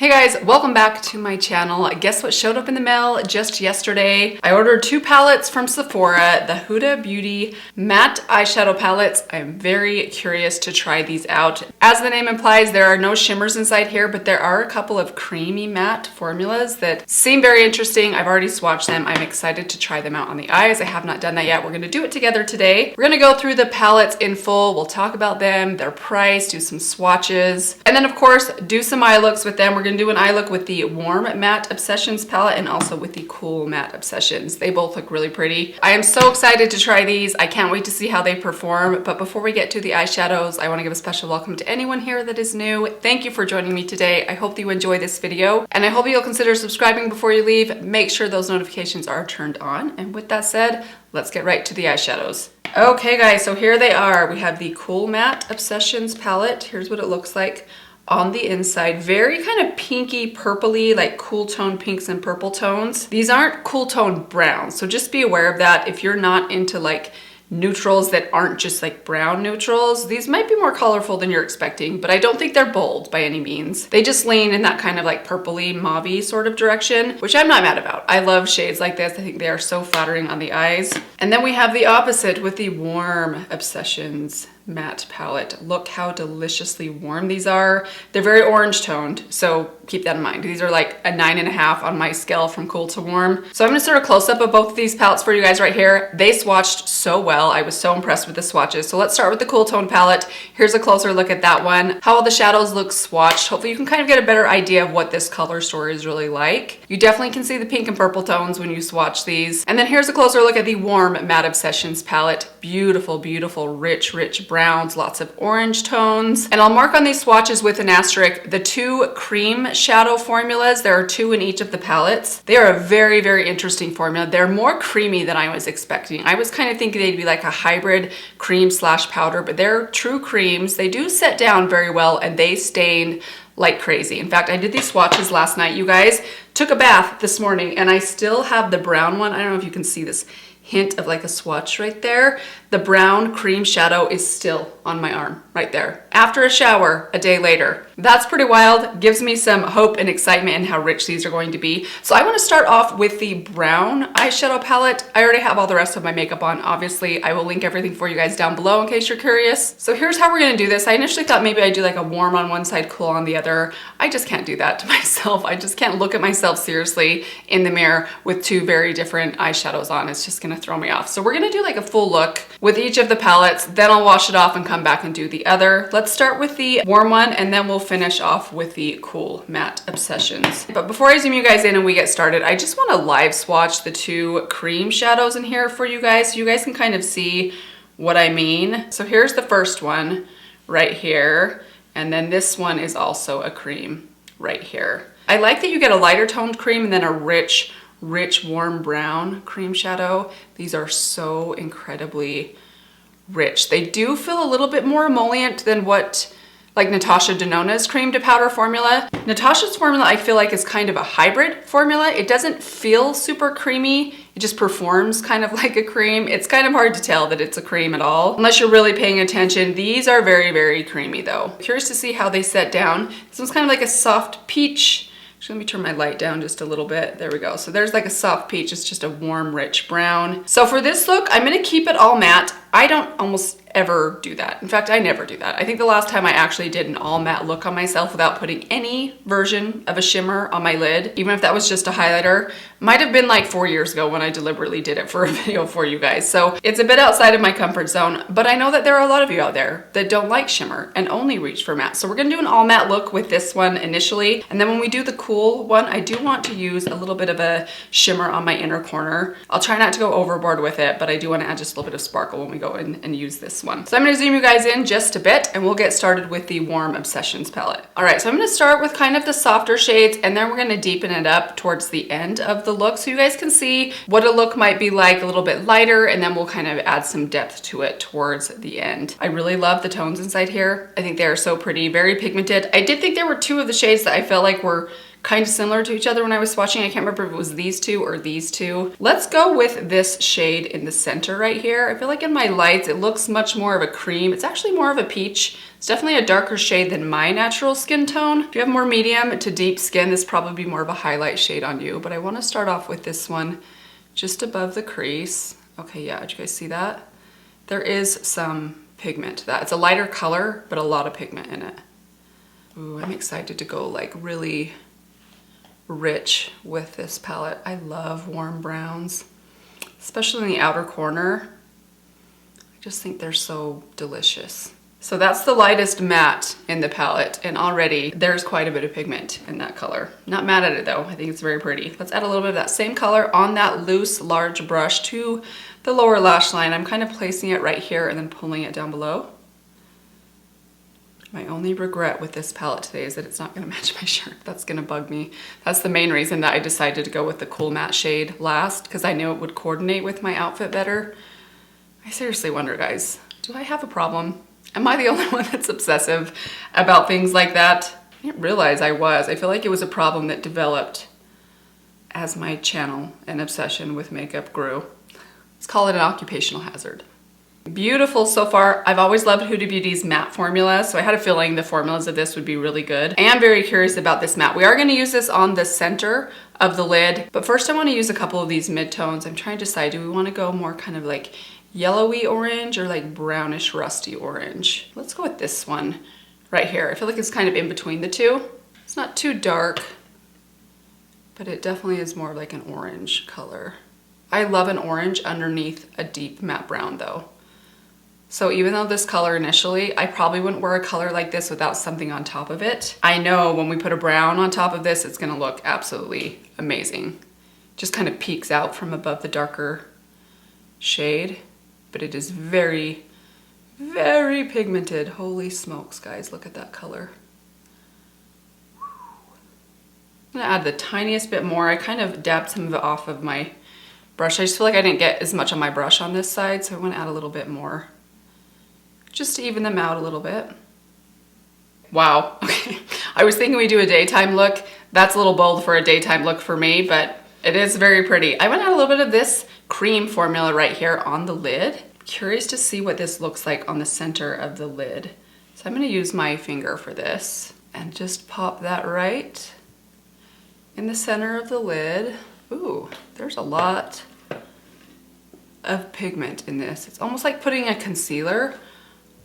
Hey guys, welcome back to my channel. Guess what showed up in the mail just yesterday? I ordered 2 palettes from Sephora, the Huda Beauty matte eyeshadow palettes. I'm very curious to try these out. As the name implies, there are no shimmers inside here, but there are a couple of creamy matte formulas that seem very interesting. I've already swatched them. I'm excited to try them out on the eyes. I have not done that yet. We're gonna do it together today. We're gonna go through the palettes in full. We'll talk about them, their price, do some swatches, and then of course, do some eye looks with them. We're gonna do an eye look with the Warm Matte Obsessions palette and also with the Cool Matte Obsessions. They both look really pretty. I am so excited to try these. I can't wait to see how they perform. But before we get to the eyeshadows, I want to give a special welcome to anyone here that is new. Thank you for joining me today. I hope that you enjoy this video and I hope you'll consider subscribing before you leave. Make sure those notifications are turned on. And with that said, let's get right to the eyeshadows. Okay guys, so here they are. We have the Cool Matte Obsessions palette. Here's what it looks like on the inside. Very kind of pinky purpley, like cool tone pinks and purple tones. These aren't cool tone browns, so just be aware of that. If you're not into like neutrals that aren't just like brown neutrals, these might be more colorful than you're expecting, but I don't think they're bold by any means. They just lean in that kind of like purpley mauvey sort of direction, which I'm not mad about. I love shades like this. I think they are so flattering on the eyes. And then we have the opposite with the Warm Obsessions matte palette. Look how deliciously warm these are. They're very orange toned, so keep that in mind. These are like a 9.5 on my scale from cool to warm. So I'm gonna start a close-up of both of these palettes for you guys right here. They swatched so well. I was so impressed with the swatches. So let's start with the cool tone palette. Here's a closer look at that one. How all the shadows look swatched. Hopefully you can kind of get a better idea of what this color story is really like. You definitely can see the pink and purple tones when you swatch these. And then here's a closer look at the Warm Matte Obsessions palette. Beautiful, beautiful, rich browns, lots of orange tones. And I'll mark on these swatches with an asterisk the 2 cream shadow formulas. There are 2 in each of the palettes. They are a very, very interesting formula. They're more creamy than I was expecting. I was kind of thinking they'd be like a hybrid cream slash powder, but they're true creams. They do set down very well and they stain like crazy. In fact, I did these swatches last night, you guys. Took a bath this morning and I still have the brown one. I don't know if you can see this hint of like a swatch right there. The brown cream shadow is still on my arm right there after a shower a day later. That's pretty wild. Gives me some hope and excitement in how rich these are going to be. So I want to start off with the brown eyeshadow palette. I already have all the rest of my makeup on. Obviously, I will link everything for you guys down below in case you're curious. So here's how we're going to do this. I initially thought maybe I'd do like a warm on one side, cool on the other. I just can't do that to myself. I just can't look at myself seriously in the mirror with 2 very different eyeshadows on. It's just going to throw me off. So we're going to do like a full look with each of the palettes. Then I'll wash it off and come back and do the other. Let's start with the warm one and then we'll finish off with the Cool Matte Obsessions. But before I zoom you guys in and we get started, I just want to live swatch the 2 cream shadows in here for you guys so you guys can kind of see what I mean. So here's the first one right here. And then this one is also a cream right here. I like that you get a lighter toned cream and then a rich warm brown cream shadow. These are so incredibly rich. They do feel a little bit more emollient than what like Natasha Denona's cream to powder formula. Natasha's formula I feel like is kind of a hybrid formula. It doesn't feel super creamy. It just performs kind of like a cream. It's kind of hard to tell that it's a cream at all unless you're really paying attention. These are very, very creamy though. Curious to see how they set down. This one's kind of like a soft peach. Let me turn my light down just a little bit. There we go. So there's like a soft peach. It's just a warm, rich brown. So for this look, I'm gonna keep it all matte. I don't almost ever do that. In fact, I never do that. I think the last time I actually did an all matte look on myself without putting any version of a shimmer on my lid, even if that was just a highlighter, might have been like 4 years ago when I deliberately did it for a video for you guys. So it's a bit outside of my comfort zone, but I know that there are a lot of you out there that don't like shimmer and only reach for matte. So we're gonna do an all matte look with this one initially. And then when we do the cool one, I do want to use a little bit of a shimmer on my inner corner. I'll try not to go overboard with it, but I do want to add just a little bit of sparkle when we go in and use this one. So I'm going to zoom you guys in just a bit and we'll get started with the Warm Obsessions palette. All right, so I'm going to start with kind of the softer shades and then we're going to deepen it up towards the end of the look so you guys can see what a look might be like a little bit lighter, and then we'll kind of add some depth to it towards the end. I really love the tones inside here. I think they are so pretty, very pigmented. I did think there were 2 of the shades that I felt like were kind of similar to each other when I was swatching. I can't remember if it was these two or these two. Let's go with this shade in the center right here. I feel like in my lights, it looks much more of a cream. It's actually more of a peach. It's definitely a darker shade than my natural skin tone. If you have more medium to deep skin, this probably be more of a highlight shade on you, but I want to start off with this one just above the crease. Okay, yeah, did you guys see that? There is some pigment to that. It's a lighter color, but a lot of pigment in it. Ooh, I'm excited to go like really rich with this palette. I love warm browns, especially in the outer corner. I just think they're so delicious. So that's the lightest matte in the palette, and already there's quite a bit of pigment in that color. Not mad at it though, I think it's very pretty. Let's add a little bit of that same color on that loose, large brush to the lower lash line. I'm kind of placing it right here and then pulling it down below. My only regret with this palette today is that it's not gonna match my shirt. That's gonna bug me. That's the main reason that I decided to go with the cool matte shade last, because I knew it would coordinate with my outfit better. I seriously wonder, guys, do I have a problem? Am I the only one that's obsessive about things like that? I didn't realize I was. I feel like it was a problem that developed as my channel and obsession with makeup grew. Let's call it an occupational hazard. Beautiful so far. I've always loved Huda Beauty's matte formula, so I had a feeling the formulas of this would be really good. I am very curious about this matte. We are going to use this on the center of the lid, but first I want to use a couple of these midtones. I'm trying to decide, do we want to go more kind of like yellowy orange or like brownish rusty orange? Let's go with this one right here. I feel like it's kind of in between the two. It's not too dark, but it definitely is more like an orange color. I love an orange underneath a deep matte brown though. So even though this color initially, I probably wouldn't wear a color like this without something on top of it. I know when we put a brown on top of this, it's gonna look absolutely amazing. Just kind of peeks out from above the darker shade, but it is very, very pigmented. Holy smokes, guys, look at that color. I'm gonna add the tiniest bit more. I kind of dabbed some of it off of my brush. I just feel like I didn't get as much on my brush on this side, so I wanna add a little bit more, just to even them out a little bit. Wow, okay. I was thinking we do a daytime look. That's a little bold for a daytime look for me, but it is very pretty. I went add a little bit of this cream formula right here on the lid. Curious to see what this looks like on the center of the lid. So I'm gonna use my finger for this and just pop that right in the center of the lid. Ooh, there's a lot of pigment in this. It's almost like putting a concealer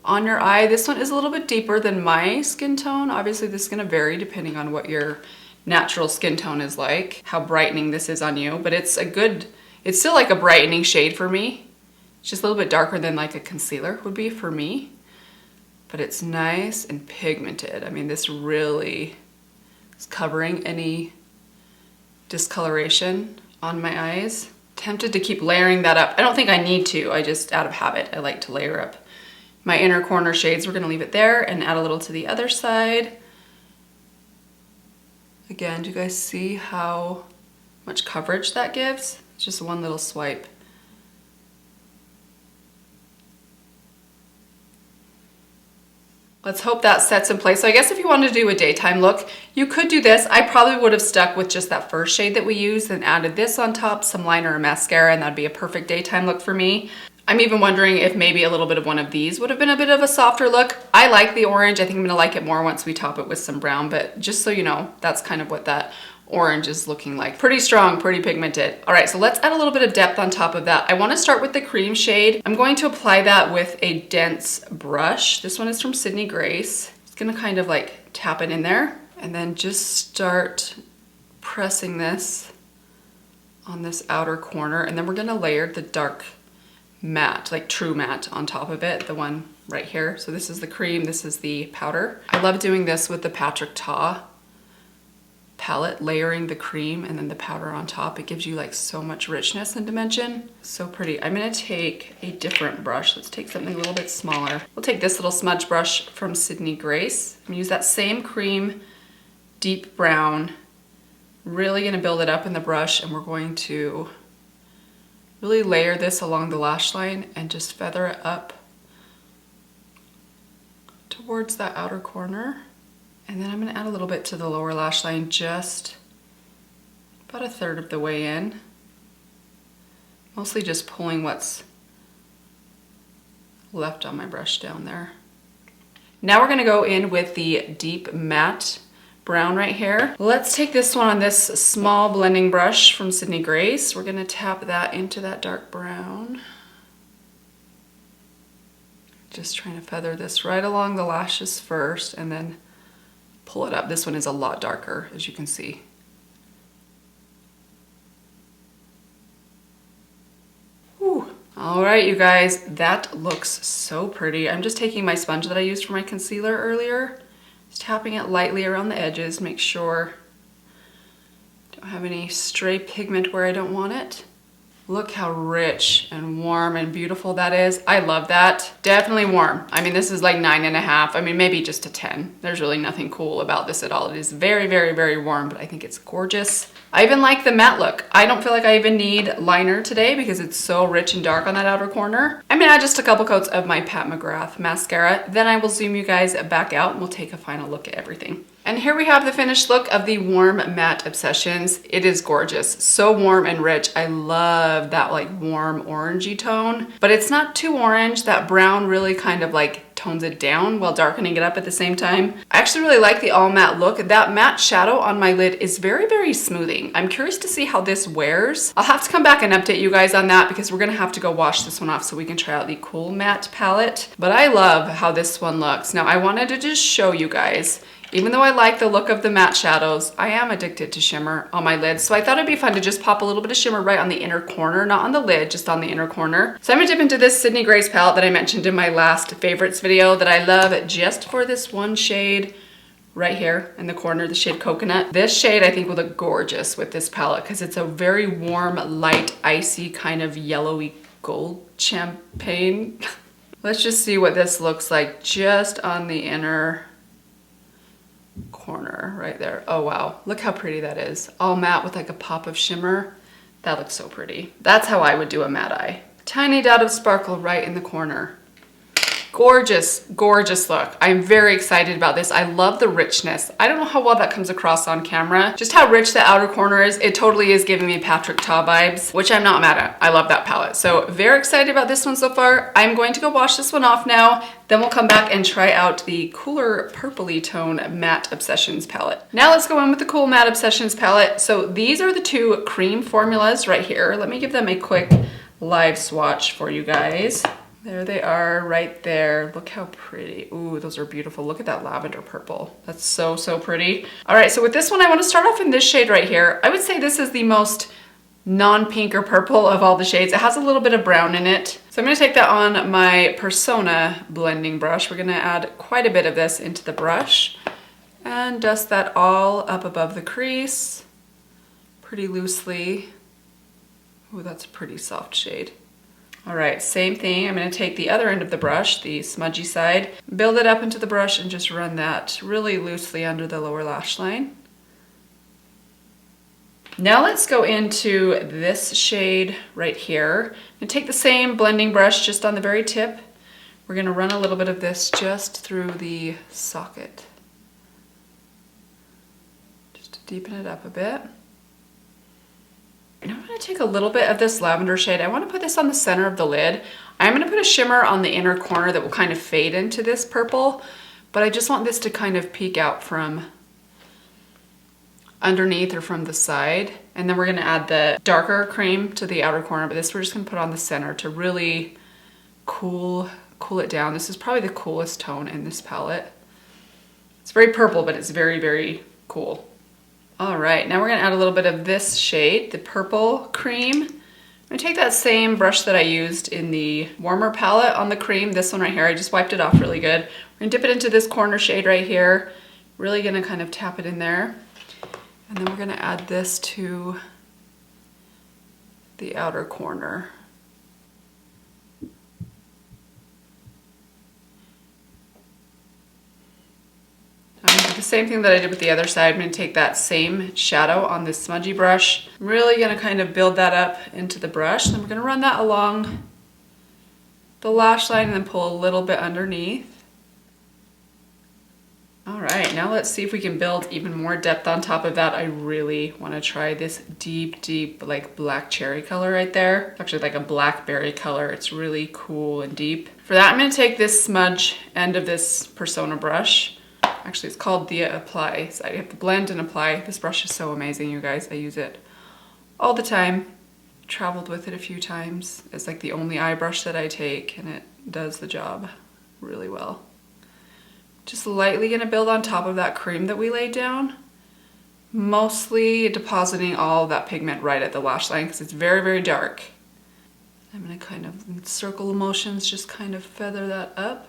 on your eye. This one is a little bit deeper than my skin tone. Obviously this is gonna vary depending on what your natural skin tone is like, how brightening this is on you, but it's still like a brightening shade for me. It's just a little bit darker than like a concealer would be for me, but it's nice and pigmented. I mean, this really is covering any discoloration on my eyes. Tempted to keep layering that up. I don't think I need to, I just, out of habit, I like to layer up my inner corner shades. We're gonna leave it there and add a little to the other side. Again, do you guys see how much coverage that gives? It's just one little swipe. Let's hope that sets in place. So I guess if you wanted to do a daytime look, you could do this. I probably would have stuck with just that first shade that we used and added this on top, some liner or mascara, and that'd be a perfect daytime look for me. I'm even wondering if maybe a little bit of one of these would have been a bit of a softer look. I like the orange. I think I'm gonna like it more once we top it with some brown, but just so you know, that's kind of what that orange is looking like. Pretty strong, pretty pigmented. All right, so let's add a little bit of depth on top of that. I wanna start with the cream shade. I'm going to apply that with a dense brush. This one is from Sydney Grace. It's gonna kind of like tap it in there and then just start pressing this on this outer corner. And then we're gonna layer the dark matte, like true matte on top of it, the one right here. So this is the cream, this is the powder. I love doing this with the Patrick Ta palette, layering the cream and then the powder on top. It gives you like so much richness and dimension. So pretty. I'm gonna take a different brush. Let's take something a little bit smaller. We'll take this little smudge brush from Sydney Grace. I'm gonna use that same cream, deep brown. Really gonna build it up in the brush, and we're going to really layer this along the lash line and just feather it up towards that outer corner. And then I'm gonna add a little bit to the lower lash line, just about a third of the way in. Mostly just pulling what's left on my brush down there. Now we're gonna go in with the deep matte brown right here. Let's take this one on this small blending brush from Sydney Grace. We're gonna tap that into that dark brown. Just trying to feather this right along the lashes first and then pull it up. This one is a lot darker, as you can see. Whew. All right, you guys, that looks so pretty. I'm just taking my sponge that I used for my concealer earlier, just tapping it lightly around the edges, make sure I don't have any stray pigment where I don't want it. Look how rich and warm and beautiful that is. I love that. Definitely warm. I mean, this is like 9.5. I mean, maybe just a 10. There's really nothing cool about this at all. It is very, very, very warm, but I think it's gorgeous. I even like the matte look. I don't feel like I even need liner today because it's so rich and dark on that outer corner. I'm gonna add just a couple coats of my Pat McGrath mascara. Then I will zoom you guys back out and we'll take a final look at everything. And here we have the finished look of the Warm Matte Obsessions. It is gorgeous, so warm and rich. I love that like warm orangey tone, but it's not too orange. That brown really kind of like tones it down while darkening it up at the same time. I actually really like the all matte look. That matte shadow on my lid is very, very smoothing. I'm curious to see how this wears. I'll have to come back and update you guys on that because we're gonna have to go wash this one off so we can try out the Cool Matte palette. But I love how this one looks. Now I wanted to just show you guys, even though I like the look of the matte shadows, I am addicted to shimmer on my lids. So I thought it'd be fun to just pop a little bit of shimmer right on the inner corner, not on the lid, just on the inner corner. So I'm gonna dip into this Sydney Grace palette that I mentioned in my last favorites video that I love just for this one shade right here in the corner, the shade Coconut. This shade I think will look gorgeous with this palette because it's a very warm, light, icy kind of yellowy gold champagne. Let's just see what this looks like just on the inner corner right there. Oh wow, look how pretty that is. All matte with like a pop of shimmer. That looks so pretty. That's how I would do a matte eye. Tiny dot of sparkle right in the corner. Gorgeous, gorgeous look. I'm very excited about this. I love the richness. I don't know how well that comes across on camera. Just how rich the outer corner is. It totally is giving me Patrick Ta vibes, which I'm not mad at. I love that palette. So very excited about this one so far. I'm going to go wash this one off now. Then we'll come back and try out the cooler purpley tone Matte Obsessions palette. Now let's go in with the Cool Matte Obsessions palette. So these are the two cream formulas right here. Let me give them a quick live swatch for you guys. There they are right there. Look how pretty. Ooh, those are beautiful. Look at that lavender purple. That's so, so pretty. All right, so with this one, I want to start off in this shade right here. I would say this is the most non-pink or purple of all the shades. It has a little bit of brown in it. So I'm gonna take that on my Persona blending brush. We're gonna add quite a bit of this into the brush and dust that all up above the crease pretty loosely. Ooh, that's a pretty soft shade. All right, same thing. I'm gonna take the other end of the brush, the smudgy side, build it up into the brush and just run that really loosely under the lower lash line. Now let's go into this shade right here. I'm gonna take the same blending brush just on the very tip. We're gonna run a little bit of this just through the socket, just to deepen it up a bit. And I'm gonna take a little bit of this lavender shade. I wanna put this on the center of the lid. I'm gonna put a shimmer on the inner corner that will kind of fade into this purple, but I just want this to kind of peek out from underneath or from the side. And then we're gonna add the darker cream to the outer corner, but this we're just gonna put on the center to really cool it down. This is probably the coolest tone in this palette. It's very purple, but it's very, very cool. All right, now we're gonna add a little bit of this shade, the purple cream. I'm gonna take that same brush that I used in the warmer palette on the cream, this one right here. I just wiped it off really good. We're gonna dip it into this corner shade right here. Really gonna kind of tap it in there. And then we're gonna add this to the outer corner. I'm gonna do the same thing that I did with the other side. I'm gonna take that same shadow on this smudgy brush. I'm really gonna kind of build that up into the brush. Then we're gonna run that along the lash line and then pull a little bit underneath. All right, now let's see if we can build even more depth on top of that. I really want to try this deep, deep, like black cherry color right there. It's actually like a blackberry color. It's really cool and deep. For that, I'm going to take this smudge end of this Persona brush. Actually, it's called the Apply. So I have to blend and apply. This brush is so amazing, you guys. I use it all the time. Traveled with it a few times. It's like the only eye brush that I take, and it does the job really well. Just lightly gonna build on top of that cream that we laid down, mostly depositing all of that pigment right at the lash line because it's very, very dark. I'm gonna kind of, in circle motions, just kind of feather that up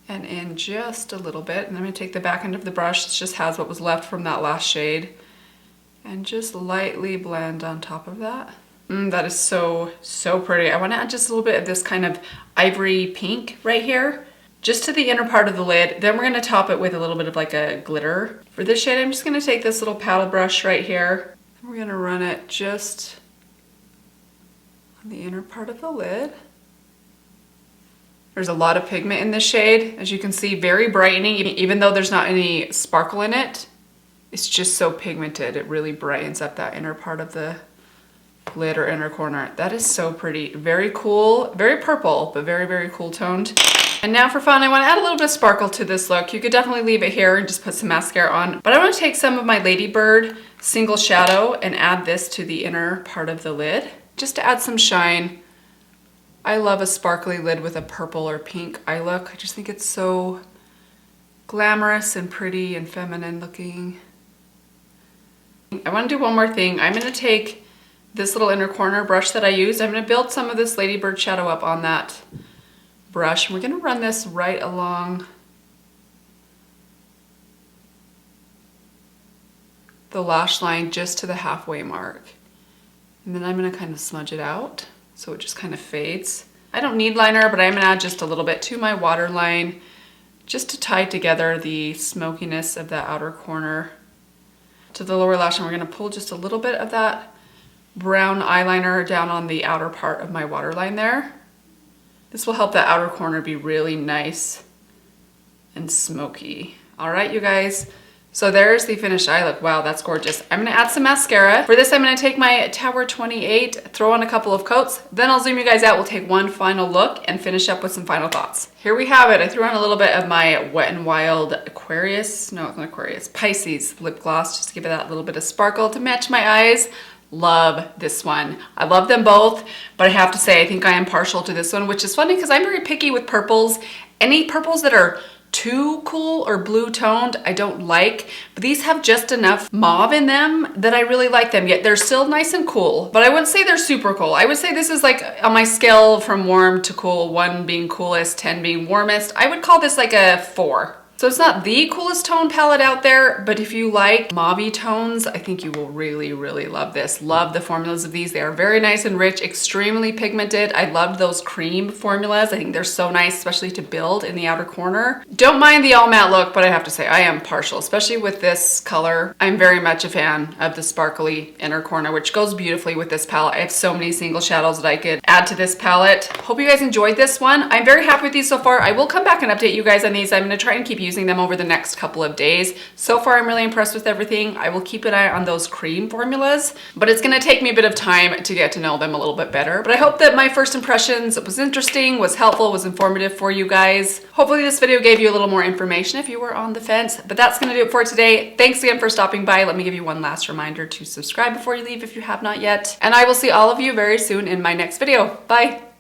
and in just a little bit. And I'm gonna take the back end of the brush, this just has what was left from that last shade, and just lightly blend on top of that. That is so, so pretty. I wanna add just a little bit of this kind of ivory pink right here, just to the inner part of the lid. Then we're gonna top it with a little bit of like a glitter. For this shade, I'm just gonna take this little paddle brush right here. We're gonna run it just on the inner part of the lid. There's a lot of pigment in this shade. As you can see, very brightening, even though there's not any sparkle in it. It's just so pigmented. It really brightens up that inner part of the lid or inner corner. That is so pretty. Very cool, very purple, but very, very cool toned. And now for fun, I want to add a little bit of sparkle to this look. You could definitely leave it here and just put some mascara on. But I want to take some of my Ladybird single shadow and add this to the inner part of the lid, just to add some shine. I love a sparkly lid with a purple or pink eye look. I just think it's so glamorous and pretty and feminine looking. I want to do one more thing. I'm going to take this little inner corner brush that I used. I'm going to build some of this Ladybird shadow up on that brush. We're going to run this right along the lash line just to the halfway mark. And then I'm going to kind of smudge it out so it just kind of fades. I don't need liner, but I'm going to add just a little bit to my waterline just to tie together the smokiness of that outer corner to the lower lash. And we're going to pull just a little bit of that brown eyeliner down on the outer part of my waterline there. This will help that outer corner be really nice and smoky. All right, you guys. So there's the finished eye look. Wow, that's gorgeous. I'm gonna add some mascara. For this, I'm gonna take my Tower 28, throw on a couple of coats, then I'll zoom you guys out. We'll take one final look and finish up with some final thoughts. Here we have it. I threw on a little bit of my Wet n Wild Aquarius, no, it's not Aquarius, Pisces lip gloss, just to give it that little bit of sparkle to match my eyes. Love this one. I love them both, but I have to say, I think I am partial to this one, which is funny because I'm very picky with purples. Any purples that are too cool or blue toned, I don't like, but these have just enough mauve in them that I really like them, yet they're still nice and cool, but I wouldn't say they're super cool. I would say this is like on my scale from warm to cool, 1 being coolest, 10 being warmest. I would call this like a 4. So it's not the coolest tone palette out there, but if you like mauve-y tones, I think you will really, really love this. Love the formulas of these. They are very nice and rich, extremely pigmented. I loved those cream formulas. I think they're so nice, especially to build in the outer corner. Don't mind the all matte look, but I have to say I am partial, especially with this color. I'm very much a fan of the sparkly inner corner, which goes beautifully with this palette. I have so many single shadows that I could add to this palette. Hope you guys enjoyed this one. I'm very happy with these so far. I will come back and update you guys on these. I'm gonna try and keep using them over the next couple of days. So far, I'm really impressed with everything. I will keep an eye on those cream formulas, but it's gonna take me a bit of time to get to know them a little bit better. But I hope that my first impressions was interesting, was helpful, was informative for you guys. Hopefully this video gave you a little more information if you were on the fence, but that's gonna do it for today. Thanks again for stopping by. Let me give you one last reminder to subscribe before you leave if you have not yet. And I will see all of you very soon in my next video. Bye.